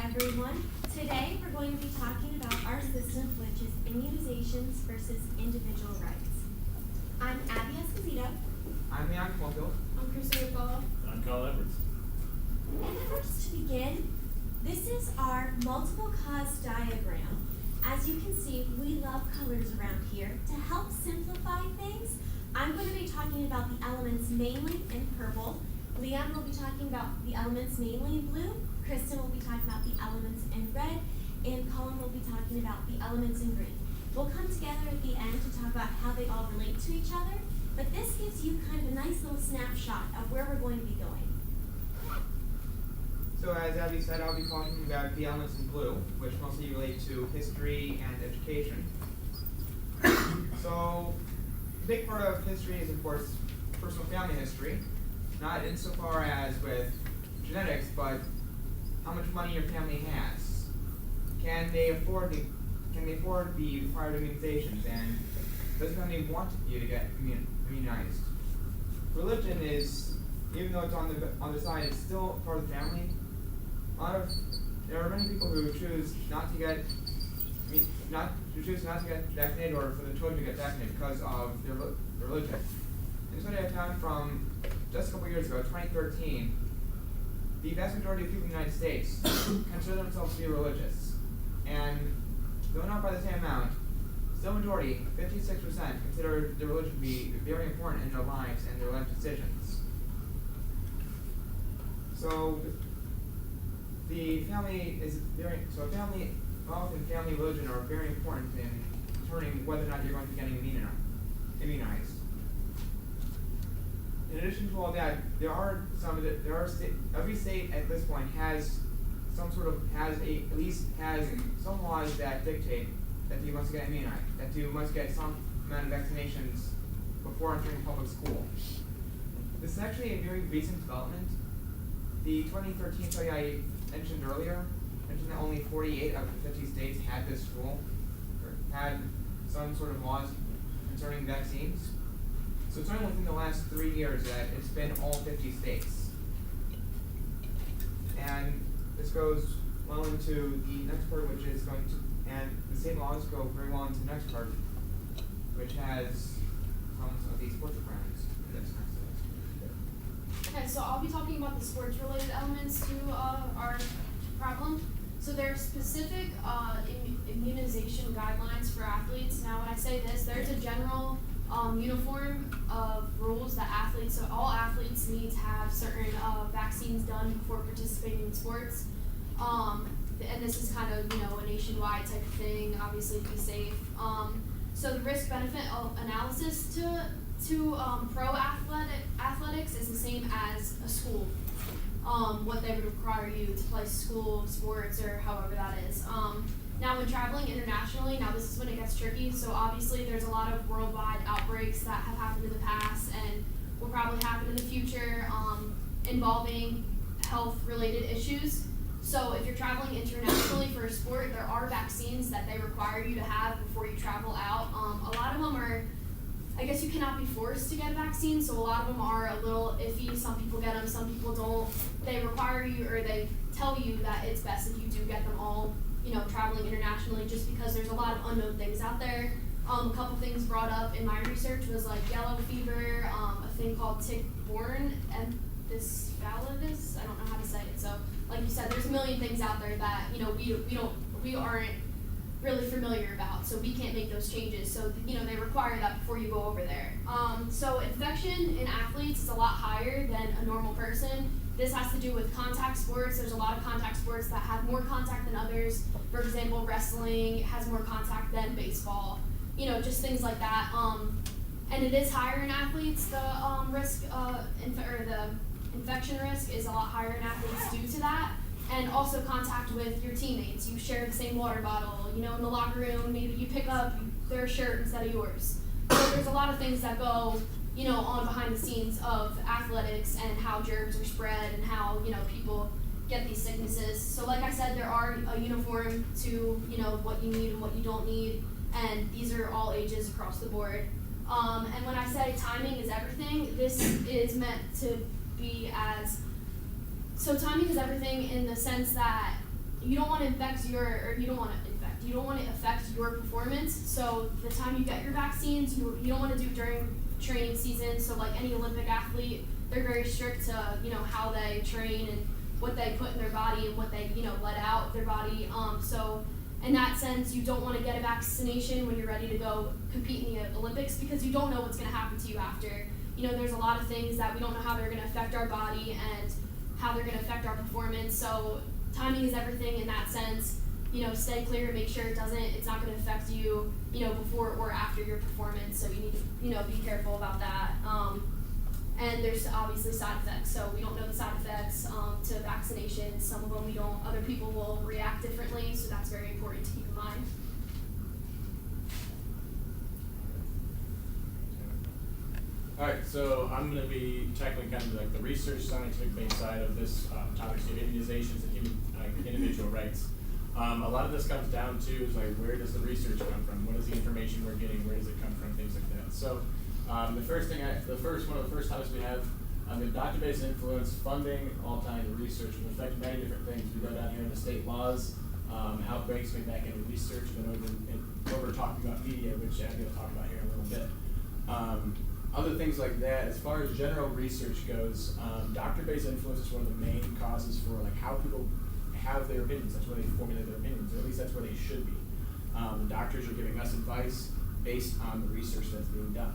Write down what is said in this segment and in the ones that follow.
everyone. Today we're going to be talking about our system, which is immunizations versus individual rights. I'm Abby Esposito. I'm Leon Colville. I'm Kristen McCullough. I'm Kyle Edwards. And first to begin, this is our multiple cause diagram. As you can see, we love colors around here. To help simplify things, I'm going to be talking about the elements mainly in purple. Leon will be talking about the elements mainly in blue. Kristen will be talking about the elements in red. And Colin will be talking about the elements in green. We'll come together at the end to talk about how they all relate to each other. But this gives you kind of a nice little snapshot of where we're going to be going. So as Abby said, I'll be talking about the elements in blue, which mostly relate to history and education. So, a big part of history is, of course, personal family history. Not insofar as with genetics, but how much money your family has. Can they afford the required immunizations, and does the family want you to get immunized? Religion is, even though it's on the side, it's still part of the family. There are many people who choose not to get vaccinated, or for the children to get vaccinated because of their religion. And this is what I found from just a couple years ago, 2013. The vast majority of people in the United States consider themselves to be religious, and though not by the same amount, still a majority, 56%, consider their religion to be very important in their lives and their life decisions. So family wealth and family religion are very important in determining whether or not you're going to be getting immunized. In addition to all that, every state at this point has some laws that dictate that you must get immunized, that you must get some amount of vaccinations before entering public school. This is actually a very recent development. The 2013 study I mentioned earlier mentioned that only 48 of the 50 states had this rule, or had some sort of laws concerning vaccines. So it's only within the last 3 years that it's been all 50 states. And this goes well into the next part, which is going to, and the same laws go very well into the next part, which has some of these sports requirements. Okay, so I'll be talking about the sports-related elements to our problem. So there are specific immunization guidelines for athletes. Now, when I say this, there's a general uniform of rules that all athletes need to have certain vaccines done before participating in sports. And this is kind of, a nationwide type of thing, obviously to be safe. So the risk-benefit analysis to pro athletics is the same as a school. What they would require you to play school sports or however that is. Now, when traveling internationally, this is when it gets tricky. So obviously, there's a lot of worldwide outbreaks that have happened in the past and will probably happen in the future, involving health-related issues. So if you're traveling internationally for a sport, there are vaccines that they require you to have before you travel out. A lot of them are, I guess you cannot be forced to get a vaccine, so a lot of them are a little iffy. Some people get them, some people don't. They require you, or they tell you that it's best if you do get them all, traveling internationally, just because there's a lot of unknown things out there. A couple things brought up in my research was like yellow fever, a thing called tick-borne encephalitis. I don't know how to say it. So, like you said, there's a million things out there that we aren't really familiar about, so we can't make those changes. So they require that before you go over there. So infection in athletes is a lot higher than a normal person. This has to do with contact sports. There's a lot of contact sports that have more contact than others. For example, wrestling has more contact than baseball. Just things like that. And it is higher in athletes. The the infection risk is a lot higher in athletes due to that. And also contact with your teammates. You share the same water bottle. In the locker room, maybe you pick up their shirt instead of yours. So there's a lot of things that go, on behind the scenes of athletics and how germs are spread and how, people get these sicknesses. So like I said, there are a uniform to, what you need and what you don't need. And these are all ages across the board. And when I say timing is everything, this is meant to be as, so timing is everything in the sense that you don't want to affect your performance. So the time you get your vaccines, you don't want to do during training season. So like any Olympic athlete, they're very strict to, how they train and what they put in their body and what they, let out of their body. So in that sense, you don't want to get a vaccination when you're ready to go compete in the Olympics, because you don't know what's going to happen to you after. There's a lot of things that we don't know how they're going to affect our body and how they're going to affect our performance. So timing is everything in that sense. Stay clear and make sure it's not going to affect you, before or after your performance. So you need to, be careful about that. And there's obviously side effects. So we don't know the side effects to vaccinations. Some of them we don't. Other people will react differently. So that's very important to keep in mind. Alright, so I'm going to be tackling kind of like the research scientific-based side of this topic, so immunizations and human individual rights. A lot of this comes down to is like, where does the research come from? What is the information we're getting? Where does it come from? Things like that. So one of the first topics we have, the doctor-based influence, funding, all kinds of research can affect many different things. We go down here into state laws, outbreaks, way back into research, then over talking about media, which Abby will talk about here in a little bit. Other things like that. As far as general research goes, doctor-based influence is one of the main causes for like how people have their opinions. That's where they formulate their opinions, or at least that's where they should be. The doctors are giving us advice based on the research that's being done.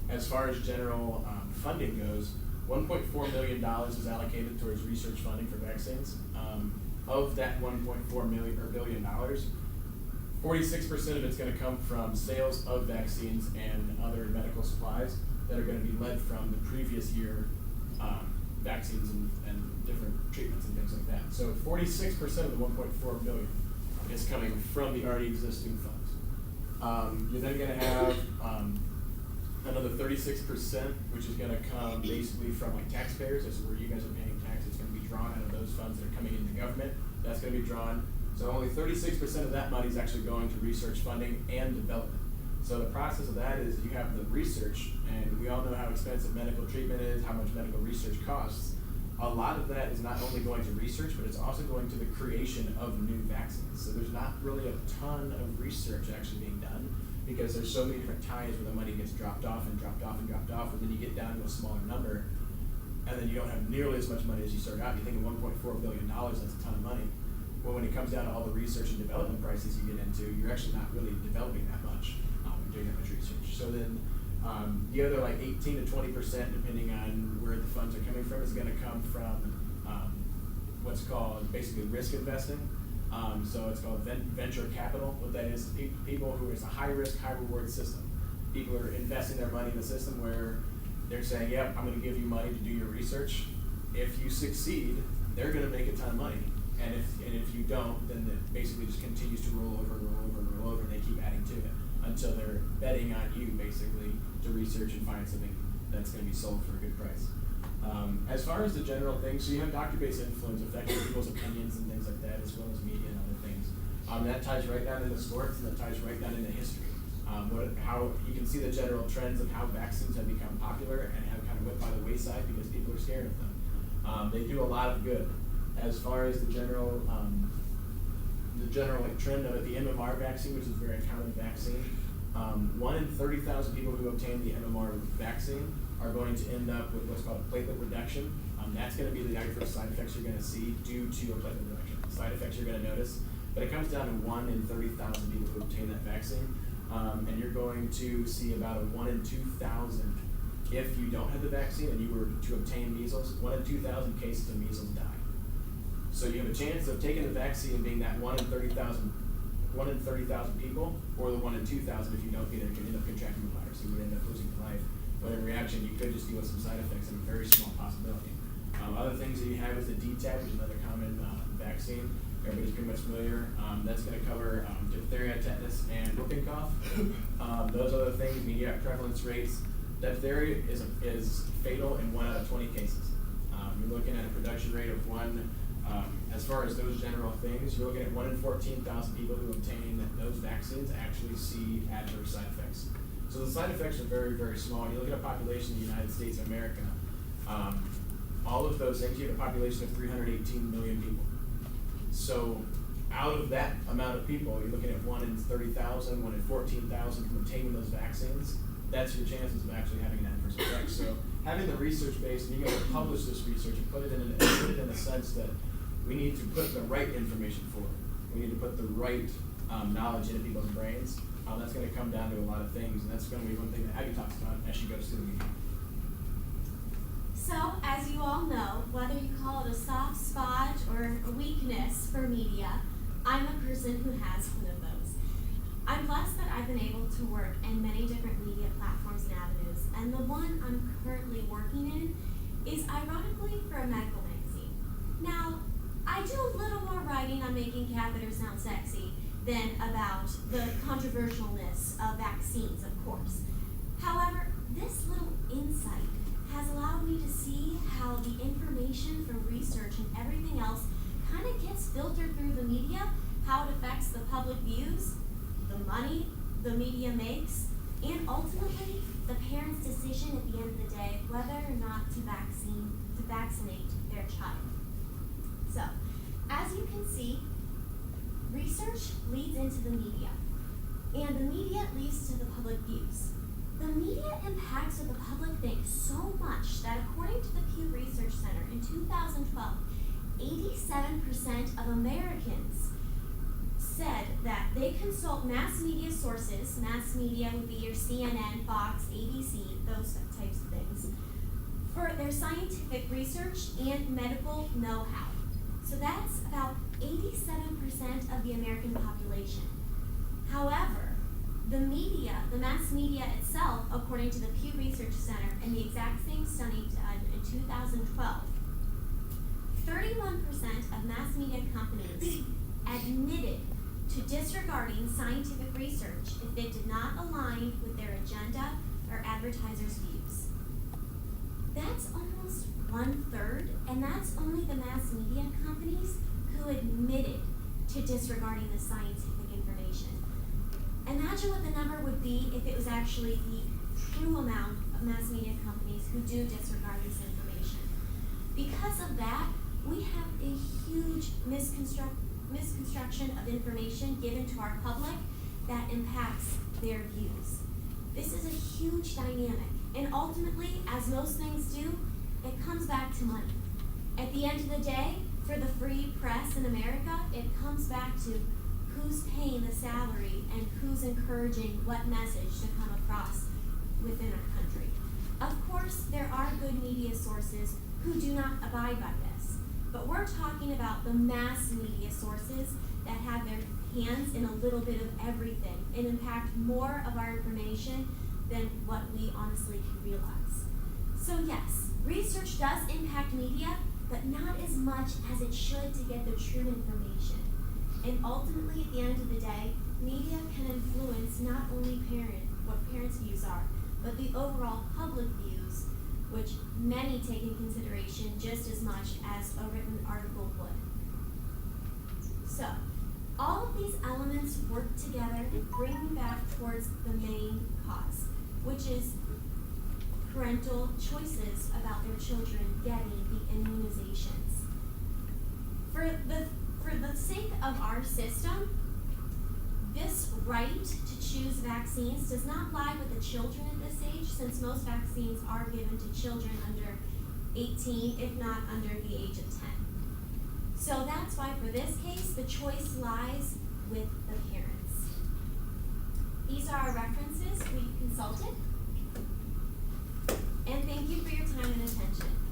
As far as general funding goes, $1.4 million is allocated towards research funding for vaccines. Of that $1.4 billion, 46% of it's going to come from sales of vaccines and other medical supplies that are going to be led from the previous year vaccines and different treatments and things like that. So 46% of the 1.4 billion is coming from the already existing funds. You're then going to have another 36%, which is going to come basically from like taxpayers. This is where you guys are paying tax. It's going to be drawn out of those funds that are coming into government. That's going to be drawn. So only 36% of that money is actually going to research funding and development. So the process of that is you have the research, and we all know how expensive medical treatment is, how much medical research costs. A lot of that is not only going to research, but it's also going to the creation of new vaccines. So there's not really a ton of research actually being done, because there's so many different times where the money gets dropped off and dropped off and dropped off, and then you get down to a smaller number, and then you don't have nearly as much money as you started out. You think of $1.4 billion, that's a ton of money. Well, when it comes down to all the research and development prices you get into, you're actually not really developing that much, doing that much research. So then the other like 18 to 20%, depending on where the funds are coming from, is going to come from what's called basically risk investing. So it's called venture capital. What that is people who is a high risk, high reward system. People are investing their money in the system where they're saying, yep, I'm going to give you money to do your research. If you succeed, they're going to make a ton of money. And if you don't, then it basically just continues to roll over, and they keep adding to it until they're betting on you basically to research and find something that's going to be sold for a good price. As far as the general things, so you have doctor-based influence affecting people's opinions and things like that, as well as media and other things. That ties right down into sports, and that ties right down into history. How you can see the general trends of how vaccines have become popular and have kind of went by the wayside because people are scared of them. They do a lot of good. As far as the general like trend of it, the MMR vaccine, which is a very common vaccine, 1 in 30,000 people who obtain the MMR vaccine are going to end up with what's called a platelet reduction. That's going to be the first side effects you're going to see due to a platelet reduction. Side effects you're going to notice, but it comes down to 1 in 30,000 people who obtain that vaccine, and you're going to see about a 1 in 2,000 if you don't have the vaccine and you were to obtain measles. 1 in 2,000 cases of measles die. So you have a chance of taking the vaccine being that 1 in 30,000 people, or the 1 in 2,000 if you don't get it, you can end up contracting the virus. You would end up losing your life. But in reaction, you could just deal with some side effects and a very small possibility. Other things that you have is the DTaP, which is another common vaccine. Everybody's pretty much familiar. That's going to cover diphtheria, tetanus, and whooping cough. Those other things, I mean, you have prevalence rates. Diphtheria is fatal in 1 out of 20 cases. You're looking at a production rate of 1. As far as those general things, you're looking at 1 in 14,000 people who obtain those vaccines actually see adverse side effects. So the side effects are very, very small. When you look at a population in the United States of America, all of those things, you have a population of 318 million people. So out of that amount of people, you're looking at 1 in 30,000, 1 in 14,000 from obtaining those vaccines. That's your chances of actually having an adverse effect. So having the research base, being able to publish this research and put it in a sense that we need to put the right information forward. We need to put the right knowledge into people's brains. That's going to come down to a lot of things, and that's going to be one thing that Abby talks about as she goes through the meeting. So, as you all know, whether you call it a soft spot or a weakness for media, I'm a person who has one of those. I'm blessed that I've been able to work in many different media platforms and avenues, and the one I'm currently working in is ironically for a medical magazine. Now, I do a little more writing on making catheters sound sexy than about the controversialness of vaccines, of course. However, this little insight has allowed me to see how the information from research and everything else kind of gets filtered through the media, how it affects the public views, the money the media makes, and ultimately the parent's decision at the end of the day whether or not to vaccinate their child. So, as you can see, research leads into the media, and the media leads to the public views. The media impacts what the public thinks so much that according to the Pew Research Center in 2012, 87% of Americans said that they consult mass media sources. Mass media would be your CNN, Fox, ABC, those types of things, for their scientific research and medical know-how. So that's about 87% of the American population. However, the media, the mass media itself, according to the Pew Research Center and the exact same study done in 2012, 31% of mass media companies admitted to disregarding scientific research if it did not align with their agenda or advertisers' views. That's almost 1/3, and that's only the mass media companies who admitted to disregarding the scientific information. Imagine what the number would be if it was actually the true amount of mass media companies who do disregard this information. Because of that, we have a huge misconstruction of information given to our public that impacts their views. This is a huge dynamic, and ultimately, as most things do, it comes back to money. At the end of the day, for the free press in America, it comes back to who's paying the salary and who's encouraging what message to come across within our country. Of course, there are good media sources who do not abide by this, but we're talking about the mass media sources that have their hands in a little bit of everything and impact more of our information than what we honestly can realize. So yes, research does impact media, but not as much as it should to get the true information. And ultimately, at the end of the day, media can influence not only what parents' views are, but the overall public views, which many take in consideration just as much as a written article would. So, all of these elements work together to bring you back towards the main cause, which is parental choices about their children getting the immunizations. For the sake of our system, this right to choose vaccines does not lie with the children at this age, since most vaccines are given to children under 18, if not under the age of 10. So that's why for this case, the choice lies with the parents. These are our references we consulted, and thank you for your time and attention.